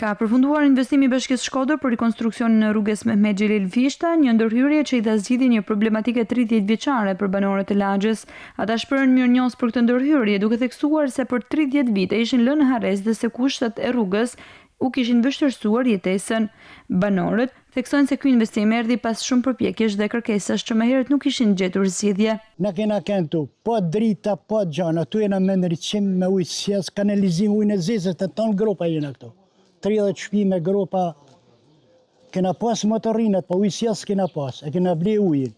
Ka përfunduar investimi i Bashkisë Shkodër për rikonstruksionin e rrugës Mehmet Xhelil Fishta, një ndërhyrje që i dha zgjidhje një problematike 30 vjeçare për banorët e Lagjës. Ata shprehën mirënjohës për këtë ndërhyrje, duke theksuar se për 30 vite ishin lënë në harres dhe se kushtet e rrugës u kishin vështirësuar jetesën. Banorët theksojnë se ky investim erdhi pas shumë përpjekjesh dhe kërkesash që më herët nuk kishin gjetur zgjidhje. Na kena këtu, po drita, po gjana, tu jena me ndriçim, me ujë sjes, kanalizim, ujë në zezë, të tonë gropa jena këtu. 30 shtëpi me gropa, kena pas motorinat, po ujë sjes kena pas, e kena ble ujin.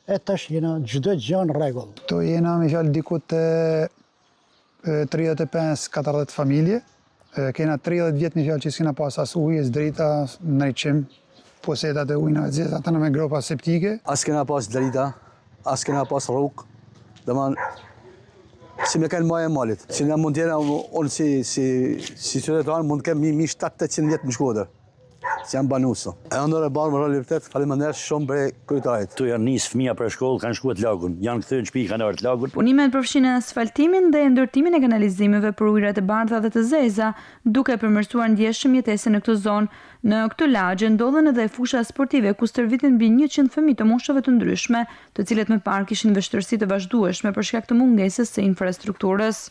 E tash jena çdo gjë në rregull. Këtu jena me fjalë diku të 35-40 familje. Kena 30 vjetë me fjalë që s'kena pas as ujë, as drita, ndriçim, posetat e ujnë e zezë, ata në me gropa septike. As kena pas drita, as kena pas rrugë, si me kanë majë e malit. Si ne mund t'jena, unë si qytetar mund të kemi 700-800 vjetë në Shkodër. Si jam banuso. E ndore barë më realitet, faleminderit shumë për kryetarit. Tu janë nisë fëmija për shkollë, kanë shkuat lagun. Janë këthyrë në shtëpi, kanë ardhur lagun. Punimet përfshin asfaltimin dhe ndërtimin e kanalizimeve për ujërat e bardha dhe të zeza, duke përmirësuar ndjeshëm jetesën në këtë zonë. Në këtë lagje ndodhen edhe fusha sportive ku stërviten mbi 100 fëmijë të moshave të ndryshme, të cilët më parë kishin vështirësi të vazhdueshme për shkak të mungesës së infrastrukturës.